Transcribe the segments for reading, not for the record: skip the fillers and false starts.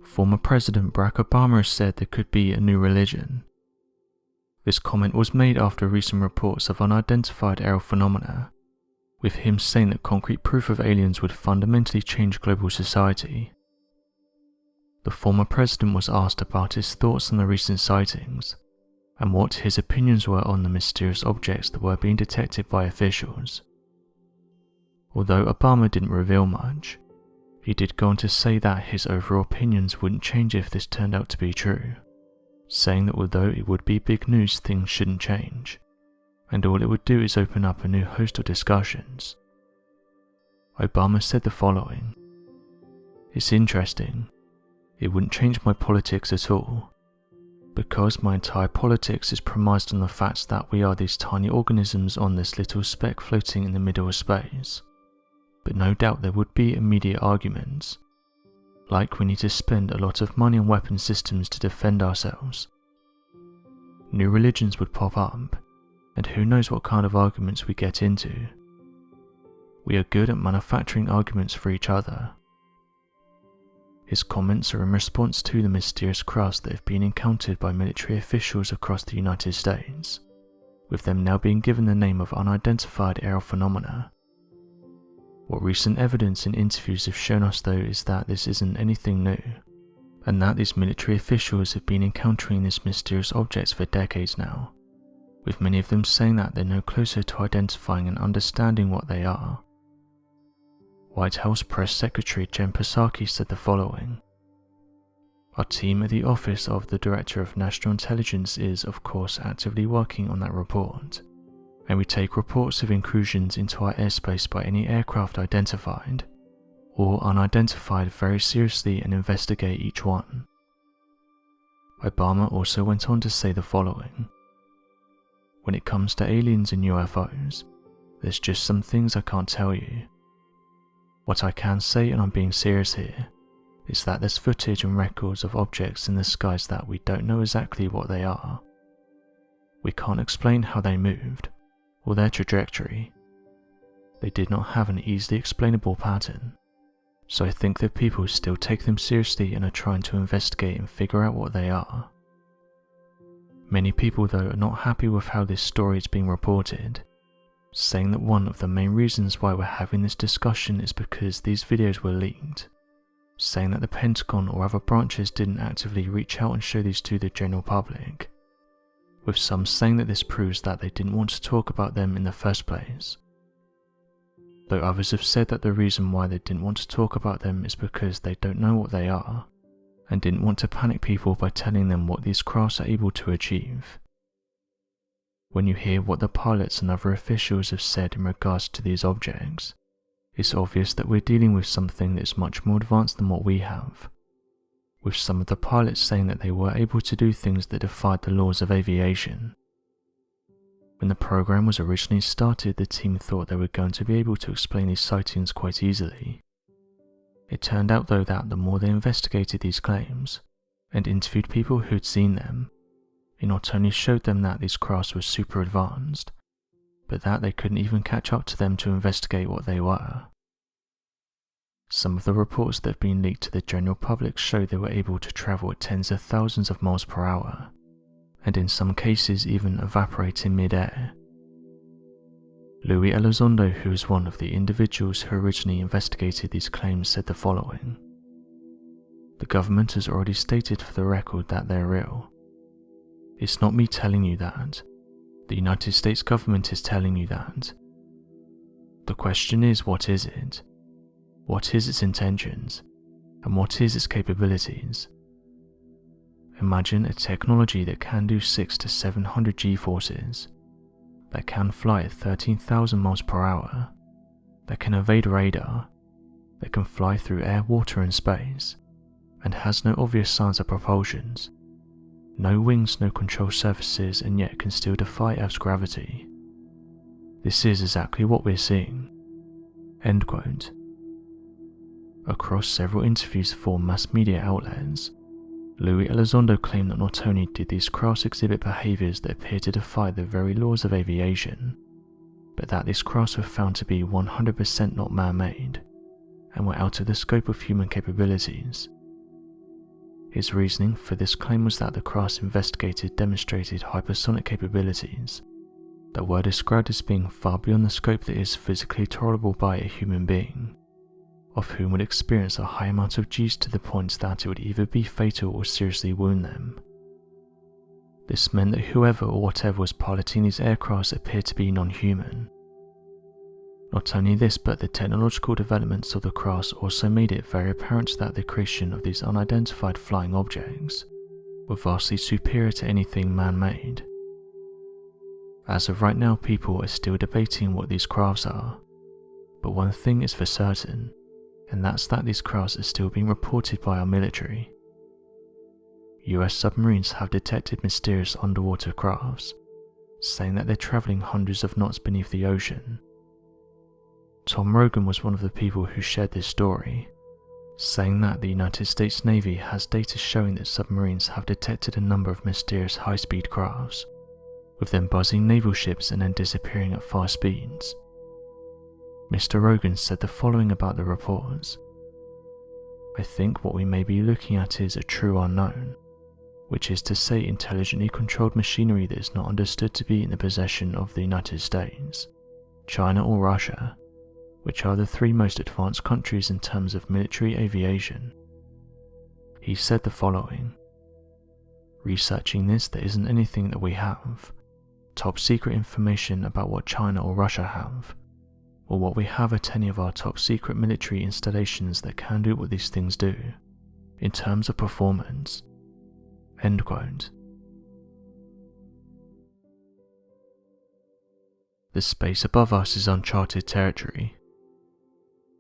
Former President Barack Obama has said there could be a new religion. This comment was made after recent reports of unidentified aerial phenomena, with him saying that concrete proof of aliens would fundamentally change global society. The former president was asked about his thoughts on the recent sightings, and what his opinions were on the mysterious objects that were being detected by officials. Although Obama didn't reveal much, he did go on to say that his overall opinions wouldn't change if this turned out to be true, saying that although it would be big news, things shouldn't change, and all it would do is open up a new host of discussions. Obama said the following: "It's interesting. It wouldn't change my politics at all, because my entire politics is premised on the fact that we are these tiny organisms on this little speck floating in the middle of space. But no doubt there would be immediate arguments, like we need to spend a lot of money on weapon systems to defend ourselves. New religions would pop up, and who knows what kind of arguments we get into. We are good at manufacturing arguments for each other." His comments are in response to the mysterious crafts that have been encountered by military officials across the United States, with them now being given the name of unidentified aerial phenomena. What recent evidence and interviews have shown us though is that this isn't anything new, and that these military officials have been encountering these mysterious objects for decades now, with many of them saying that they're no closer to identifying and understanding what they are. White House Press Secretary Jen Psaki said the following: "Our team at the Office of the Director of National Intelligence is, of course, actively working on that report, and we take reports of intrusions into our airspace by any aircraft identified or unidentified very seriously and investigate each one." Obama also went on to say the following: "When it comes to aliens and UFOs, there's just some things I can't tell you. What I can say, and I'm being serious here, is that there's footage and records of objects in the skies that we don't know exactly what they are. We can't explain how they moved, or their trajectory. They did not have an easily explainable pattern, so I think that people still take them seriously and are trying to investigate and figure out what they are. Many people though are not happy with how this story is being reported, saying that one of the main reasons why we're having this discussion is because these videos were leaked, saying that the Pentagon or other branches didn't actively reach out and show these to the general public, with some saying that this proves that they didn't want to talk about them in the first place. Though others have said that the reason why they didn't want to talk about them is because they don't know what they are, and didn't want to panic people by telling them what these crafts are able to achieve. When you hear what the pilots and other officials have said in regards to these objects, it's obvious that we're dealing with something that's much more advanced than what we have, with some of the pilots saying that they were able to do things that defied the laws of aviation. When the program was originally started, the team thought they were going to be able to explain these sightings quite easily. It turned out though that the more they investigated these claims, and interviewed people who'd seen them, it not only showed them that these crafts were super advanced, but that they couldn't even catch up to them to investigate what they were. Some of the reports that have been leaked to the general public show they were able to travel at tens of thousands of miles per hour, and in some cases even evaporate in mid-air. Louis Elizondo, who is one of the individuals who originally investigated these claims, said the following: "The government has already stated for the record that they're real. It's not me telling you that. The United States government is telling you that. The question is, what is it? What is its intentions? And what is its capabilities? Imagine a technology that can do 600 to 700 G-forces, that can fly at 13,000 miles per hour, that can evade radar, that can fly through air, water and space, and has no obvious signs of propulsions, no wings, no control surfaces, and yet can still defy Earth's gravity. This is exactly what we're seeing." End quote. Across several interviews for mass media outlets, Louis Elizondo claimed that not only did these crafts exhibit behaviours that appear to defy the very laws of aviation, but that these crafts were found to be 100% not man-made, and were out of the scope of human capabilities. His reasoning for this claim was that the crafts investigated demonstrated hypersonic capabilities that were described as being far beyond the scope that is physically tolerable by a human being, of whom would experience a high amount of Gs to the point that it would either be fatal or seriously wound them. This meant that whoever or whatever was piloting these aircrafts appeared to be non-human. Not only this, but the technological developments of the crafts also made it very apparent that the creation of these unidentified flying objects were vastly superior to anything man-made. As of right now, people are still debating what these crafts are, but one thing is for certain, and that's that these crafts are still being reported by our military. US submarines have detected mysterious underwater crafts, saying that they're travelling hundreds of knots beneath the ocean. Tom Rogan was one of the people who shared this story, saying that the United States Navy has data showing that submarines have detected a number of mysterious high-speed crafts, with them buzzing naval ships and then disappearing at fast speeds. Mr. Rogan said the following about the reports. "I think what we may be looking at is a true unknown, which is to say intelligently controlled machinery that is not understood to be in the possession of the United States, China or Russia, which are the three most advanced countries in terms of military aviation." He said the following: "Researching this, there isn't anything that we have, top secret information about what China or Russia have, or what we have at any of our top secret military installations that can do what these things do, in terms of performance." End quote. The space above us is uncharted territory.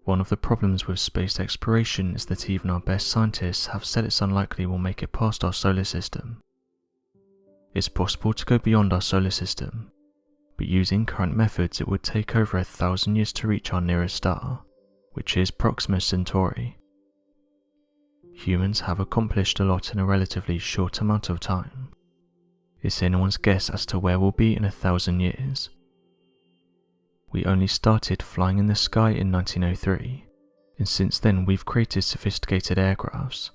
One of the problems with space exploration is that even our best scientists have said it's unlikely we'll make it past our solar system. It's possible to go beyond our solar system, but using current methods it would take over 1,000 years to reach our nearest star, which is Proxima Centauri. Humans have accomplished a lot in a relatively short amount of time. It's anyone's guess as to where we'll be in 1,000 years. We only started flying in the sky in 1903, and since then we've created sophisticated aircrafts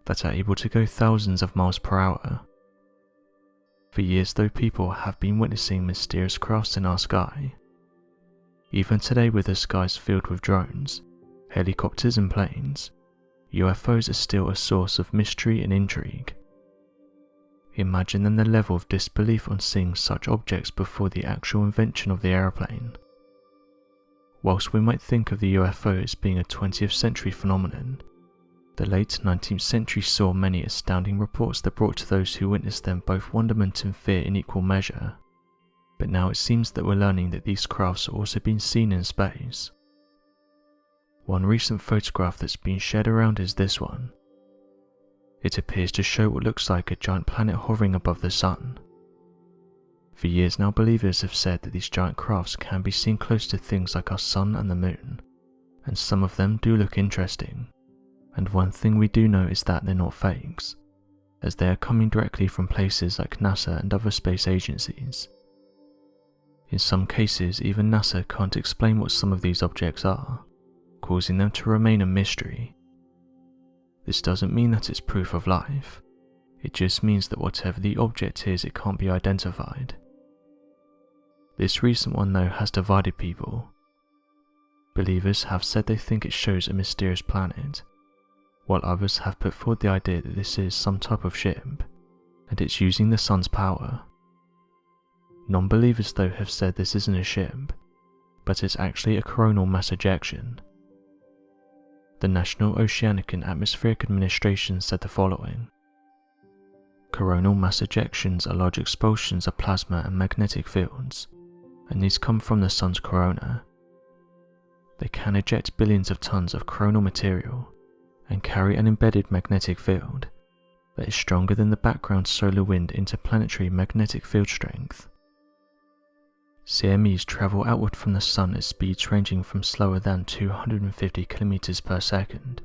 that are able to go thousands of miles per hour. For years though, people have been witnessing mysterious crafts in our sky. Even today, with the skies filled with drones, helicopters and planes, UFOs are still a source of mystery and intrigue. Imagine then the level of disbelief on seeing such objects before the actual invention of the aeroplane. Whilst we might think of the UFO as being a 20th century phenomenon, the late 19th century saw many astounding reports that brought to those who witnessed them both wonderment and fear in equal measure. But now it seems that we're learning that these crafts are also being seen in space. One recent photograph that's been shared around is this one. It appears to show what looks like a giant planet hovering above the sun. For years now, believers have said that these giant crafts can be seen close to things like our sun and the moon, and some of them do look interesting. And one thing we do know is that they're not fakes, as they are coming directly from places like NASA and other space agencies. In some cases, even NASA can't explain what some of these objects are, causing them to remain a mystery. This doesn't mean that it's proof of life, it just means that whatever the object is, it can't be identified. This recent one though has divided people. Believers have said they think it shows a mysterious planet, while others have put forward the idea that this is some type of ship, and it's using the sun's power. Non-believers though have said this isn't a ship, but it's actually a coronal mass ejection. The National Oceanic and Atmospheric Administration said the following: "Coronal mass ejections are large expulsions of plasma and magnetic fields, and these come from the sun's corona. They can eject billions of tons of coronal material and carry an embedded magnetic field that is stronger than the background solar wind interplanetary magnetic field strength. CMEs travel outward from the sun at speeds ranging from slower than 250 km per second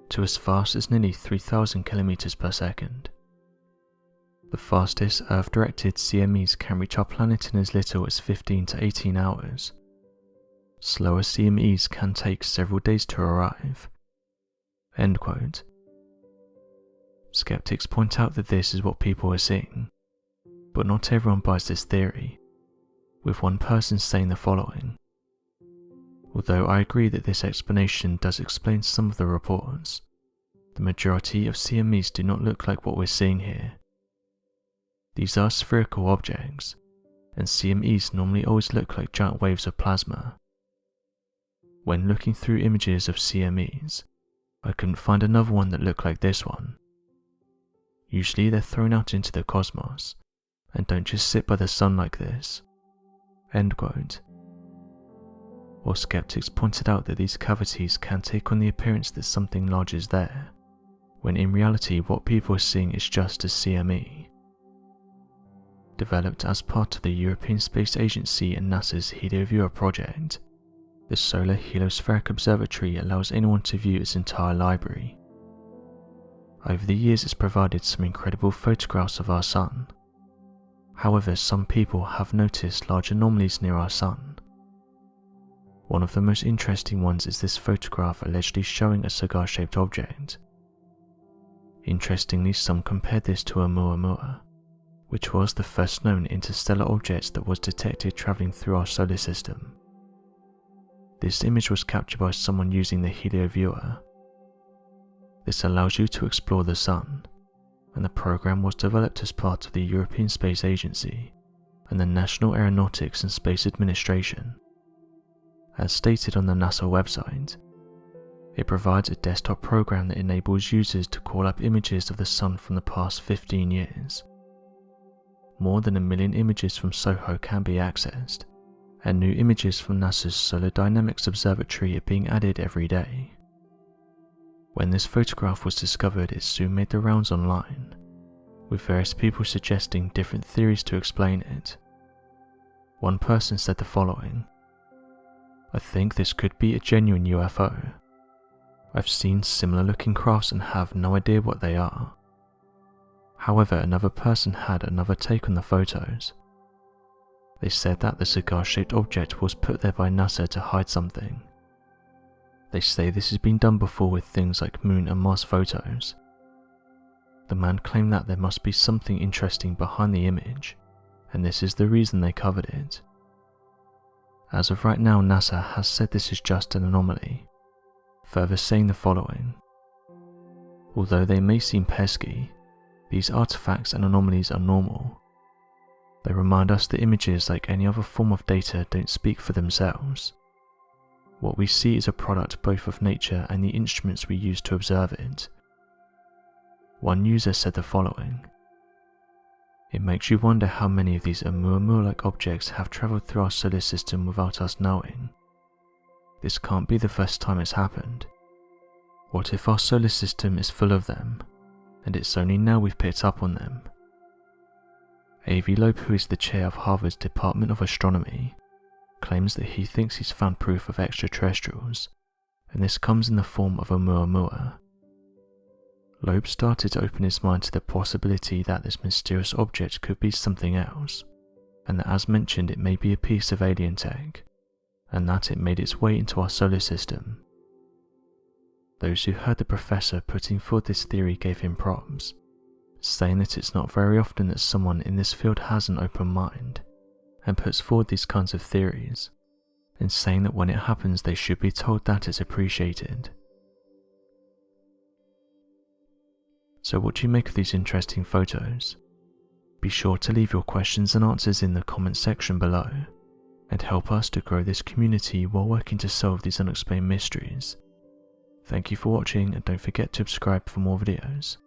to as fast as nearly 3,000 km per second. The fastest Earth-directed CMEs can reach our planet in as little as 15 to 18 hours. Slower CMEs can take several days to arrive." End quote. Skeptics point out that this is what people are seeing, but not everyone buys this theory, with one person saying the following. Although I agree that this explanation does explain some of the reports, the majority of CMEs do not look like what we're seeing here. These are spherical objects, and CMEs normally always look like giant waves of plasma. When looking through images of CMEs, I couldn't find another one that looked like this one. Usually they're thrown out into the cosmos, and don't just sit by the sun like this." End quote. While skeptics pointed out that these cavities can take on the appearance that something large is there, when in reality what people are seeing is just a CME. Developed as part of the European Space Agency and NASA's HelioViewer project, the Solar Heliospheric Observatory allows anyone to view its entire library. Over the years it's provided some incredible photographs of our Sun. However, some people have noticed large anomalies near our Sun. One of the most interesting ones is this photograph allegedly showing a cigar-shaped object. Interestingly, some compared this to Oumuamua, which was the first known interstellar object that was detected travelling through our solar system. This image was captured by someone using the HelioViewer. This allows you to explore the Sun, and the program was developed as part of the European Space Agency and the National Aeronautics and Space Administration. As stated on the NASA website, it provides a desktop program that enables users to call up images of the Sun from the past 15 years. More than 1 million images from SOHO can be accessed, and new images from NASA's Solar Dynamics Observatory are being added every day. When this photograph was discovered, it soon made the rounds online, with various people suggesting different theories to explain it. One person said the following: "I think this could be a genuine UFO. I've seen similar looking crafts and have no idea what they are." However, another person had another take on the photos. They said that the cigar-shaped object was put there by NASA to hide something. They say this has been done before with things like Moon and Mars photos. The man claimed that there must be something interesting behind the image, and this is the reason they covered it. As of right now, NASA has said this is just an anomaly, further saying the following: "Although they may seem pesky, these artifacts and anomalies are normal. They remind us that images, like any other form of data, don't speak for themselves. What we see is a product both of nature and the instruments we use to observe it." One user said the following: "It makes you wonder how many of these Oumuamua-like objects have travelled through our solar system without us knowing. This can't be the first time it's happened. What if our solar system is full of them, and it's only now we've picked up on them?" Avi Loeb, who is the chair of Harvard's Department of Astronomy, claims that he thinks he's found proof of extraterrestrials, and this comes in the form of Oumuamua. Loeb started to open his mind to the possibility that this mysterious object could be something else, and that, as mentioned, it may be a piece of alien tech, and that it made its way into our solar system. Those who heard the professor putting forward this theory gave him props, saying that it's not very often that someone in this field has an open mind and puts forward these kinds of theories, and saying that when it happens they should be told that it's appreciated. So what do you make of these interesting photos? Be sure to leave your questions and answers in the comments section below, and help us to grow this community while working to solve these unexplained mysteries. Thank you for watching, and don't forget to subscribe for more videos.